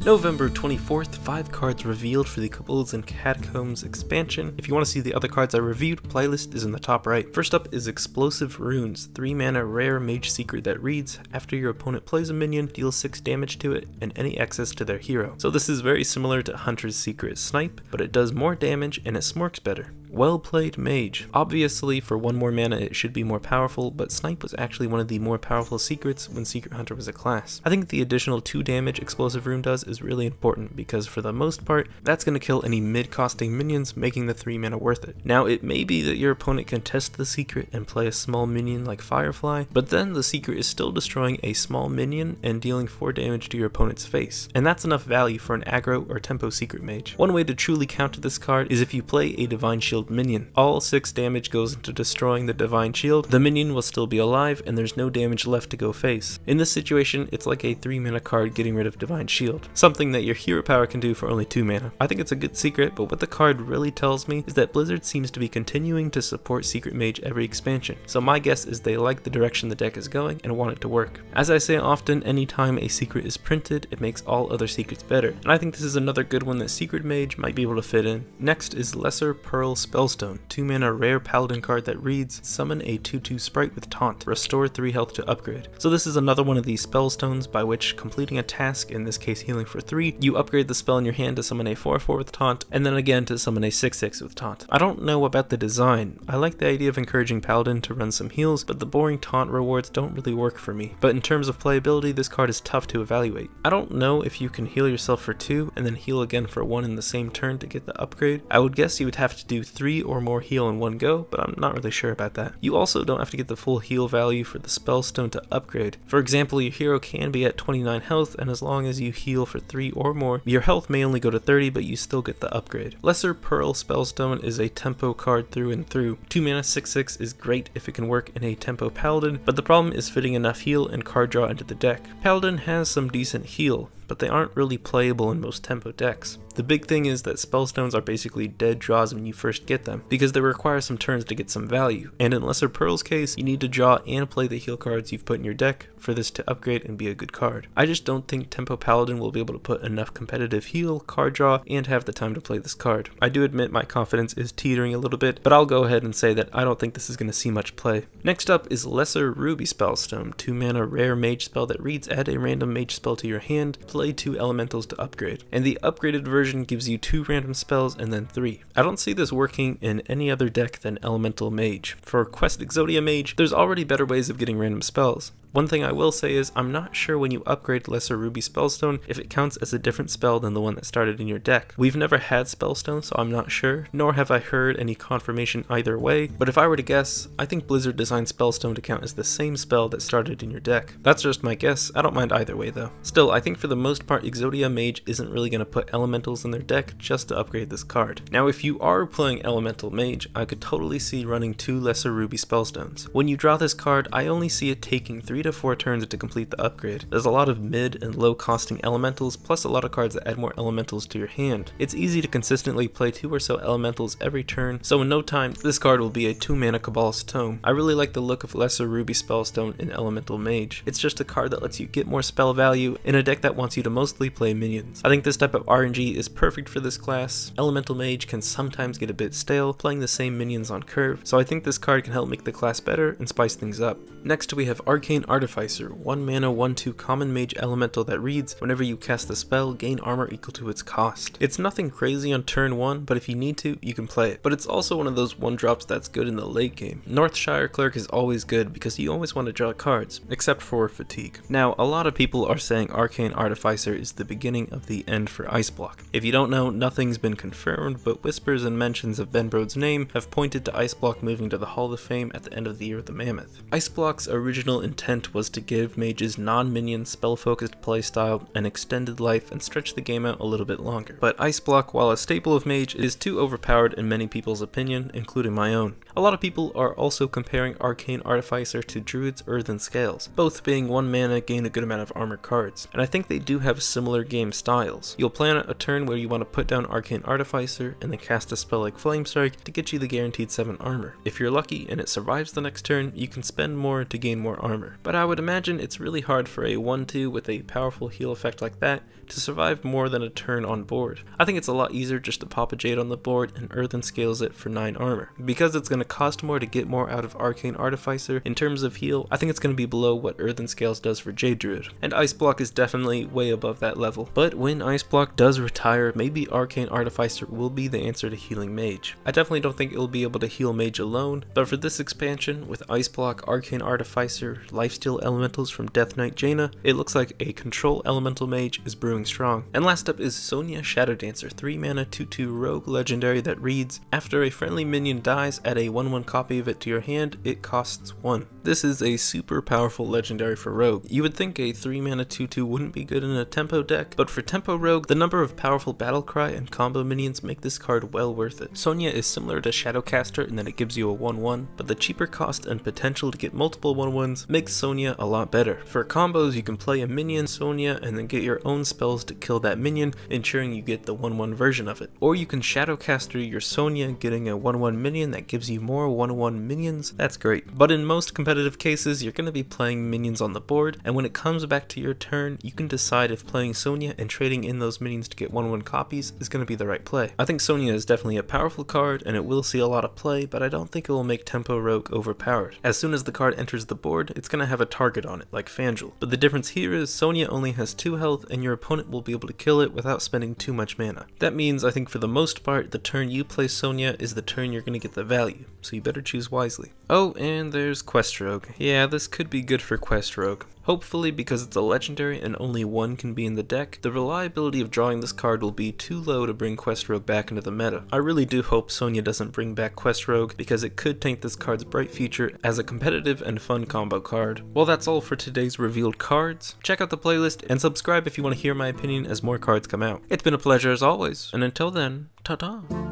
November 24th, 5 cards revealed for the Kobolds and Catacombs expansion. If you want to see the other cards I reviewed, playlist is in the top right. First up is Explosive Runes, 3 mana rare mage secret that reads, after your opponent plays a minion, deal 6 damage to it and any excess to their hero. So this is very similar to Hunter's Secret Snipe, but it does more damage and it smorks better. Well played, Mage. Obviously, for 1 more mana it should be more powerful, but Snipe was actually one of the more powerful secrets when Secret Hunter was a class. I think the additional 2 damage Explosive Rune does is really important, because for the most part, that's going to kill any mid-costing minions, making the 3 mana worth it. Now, it may be that your opponent can test the secret and play a small minion like Firefly, but then the secret is still destroying a small minion and dealing 4 damage to your opponent's face, and that's enough value for an aggro or tempo secret mage. One way to truly counter this card is if you play a Divine Shield minion. All 6 damage goes into destroying the Divine Shield, the minion will still be alive, and there's no damage left to go face. In this situation, it's like a 3 mana card getting rid of Divine Shield, something that your hero power can do for only 2 mana. I think it's a good secret, but what the card really tells me is that Blizzard seems to be continuing to support Secret Mage every expansion, so my guess is they like the direction the deck is going and want it to work. As I say often, anytime a secret is printed, it makes all other secrets better, and I think this is another good one that Secret Mage might be able to fit in. Next is Lesser Pearl Spellstone, 2 mana rare paladin card that reads, summon a 2/2 sprite with taunt, restore 3 health to upgrade. So this is another one of these spellstones by which, completing a task, in this case healing for 3, you upgrade the spell in your hand to summon a 4/4 with taunt, and then again to summon a 6/6 with taunt. I don't know about the design. I like the idea of encouraging paladin to run some heals, but the boring taunt rewards don't really work for me. But in terms of playability, this card is tough to evaluate. I don't know if you can heal yourself for 2 and then heal again for 1 in the same turn to get the upgrade. I would guess you would have to do 3 or more heal in one go, but I'm not really sure about that. You also don't have to get the full heal value for the Spellstone to upgrade. For example, your hero can be at 29 health, and as long as you heal for 3 or more, your health may only go to 30, but you still get the upgrade. Lesser Pearl Spellstone is a tempo card through and through. 2 mana 6/6 is great if it can work in a tempo paladin, but the problem is fitting enough heal and card draw into the deck. Paladin has some decent heal, but they aren't really playable in most tempo decks. The big thing is that Spellstones are basically dead draws when you first get them, because they require some turns to get some value, and in Lesser Pearl's case, you need to draw and play the heal cards you've put in your deck for this to upgrade and be a good card. I just don't think Tempo Paladin will be able to put enough competitive heal, card draw, and have the time to play this card. I do admit my confidence is teetering a little bit, but I'll go ahead and say that I don't think this is going to see much play. Next up is Lesser Ruby Spellstone, 2 mana rare mage spell that reads, add a random mage spell to your hand, play 2 elementals to upgrade, and the upgraded version gives you 2 random spells and then 3. I don't see this working in any other deck than Elemental Mage. For Quest Exodia Mage, there's already better ways of getting random spells. One thing I will say is, I'm not sure when you upgrade Lesser Ruby Spellstone if it counts as a different spell than the one that started in your deck. We've never had Spellstone, so I'm not sure, nor have I heard any confirmation either way, but if I were to guess, I think Blizzard designed Spellstone to count as the same spell that started in your deck. That's just my guess, I don't mind either way though. Still, I think for the most part Exodia Mage isn't really going to put elementals in their deck just to upgrade this card. Now if you are playing Elemental Mage, I could totally see running 2 Lesser Ruby Spellstones. When you draw this card, I only see it taking 3 to 4 turns to complete the upgrade. There's a lot of mid and low costing elementals, plus a lot of cards that add more elementals to your hand. It's easy to consistently play 2 or so elementals every turn, so in no time, this card will be a 2 mana Kobolds Tome. I really like the look of Lesser Ruby Spellstone in Elemental Mage. It's just a card that lets you get more spell value in a deck that wants you to mostly play minions. I think this type of RNG is perfect for this class. Elemental Mage can sometimes get a bit stale, playing the same minions on curve, so I think this card can help make the class better and spice things up. Next we have Arcane Artificer, 1 mana 1/2 common mage elemental that reads, whenever you cast the spell, gain armor equal to its cost. It's nothing crazy on turn 1, but if you need to, you can play it. But it's also one of those 1-drops that's good in the late game. Northshire Clerk is always good because you always want to draw cards, except for Fatigue. Now, a lot of people are saying Arcane Artificer is the beginning of the end for Ice Block. If you don't know, nothing's been confirmed, but whispers and mentions of Ben Brode's name have pointed to Ice Block moving to the Hall of Fame at the end of the Year of the Mammoth. Ice Block's original intent was to give mages non-minion spell-focused playstyle an extended life and stretch the game out a little bit longer. But Ice Block, while a staple of mage, is too overpowered in many people's opinion, including my own. A lot of people are also comparing Arcane Artificer to Druid's Earthen Scales, both being 1 mana gain a good amount of armor cards, and I think they do have similar game styles. You'll plan a turn where you want to put down Arcane Artificer and then cast a spell like Flame Strike to get you the guaranteed 7 armor. If you're lucky and it survives the next turn, you can spend more to gain more armor. But I would imagine it's really hard for a 1/2 with a powerful heal effect like that to survive more than a turn on board. I think it's a lot easier just to pop a Jade on the board and Earthen Scales it for 9 armor. Because it's going to cost more to get more out of Arcane Artificer in terms of heal, I think it's going to be below what Earthen Scales does for Jade Druid. And Ice Block is definitely way above that level. But when Ice Block does retire, maybe Arcane Artificer will be the answer to healing Mage. I definitely don't think it will be able to heal Mage alone, but for this expansion, with Ice Block, Arcane Artificer, Lifesteal Elementals from Death Knight Jaina, it looks like a Control Elemental Mage is brewing strong. And last up is Sonya Shadowdancer, 3 mana 2/2 rogue legendary that reads, after a friendly minion dies, add a 1/1 copy of it to your hand, it costs 1. This is a super powerful legendary for rogue. You would think a 3 mana 2/2 wouldn't be good in a tempo deck, but for tempo rogue, the number of powerful battlecry and combo minions make this card well worth it. Sonya is similar to Shadowcaster in that it gives you a 1/1, but the cheaper cost and potential to get multiple 1/1s makes Sonya a lot better. For combos, you can play a minion Sonya and then get your own spells to kill that minion, ensuring you get the 1/1 version of it. Or you can Shadowcaster your Sonya, getting a 1/1 minion that gives you more 1/1 minions. That's great. But in most competitive cases, you're going to be playing minions on the board, and when it comes back to your turn, you can decide if playing Sonya and trading in those minions to get 1/1 copies is going to be the right play. I think Sonya is definitely a powerful card, and it will see a lot of play, but I don't think it will make tempo rogue overpowered. As soon as the card enters the board, it's going to have a target on it, like Fangel. But the difference here is Sonya only has 2 health, and your opponent will be able to kill it without spending too much mana. That means I think for the most part, the turn you play Sonya is the turn you're going to get the value, so you better choose wisely. Oh, and there's Quest Rogue. Yeah, this could be good for Quest Rogue. Hopefully, because it's a legendary and only 1 can be in the deck, the reliability of drawing this card will be too low to bring Quest Rogue back into the meta. I really do hope Sonya doesn't bring back Quest Rogue, because it could taint this card's bright future as a competitive and fun combo card. Well, that's all for today's revealed cards. Check out the playlist and subscribe if you want to hear my opinion as more cards come out. It's been a pleasure as always, and until then, ta-ta!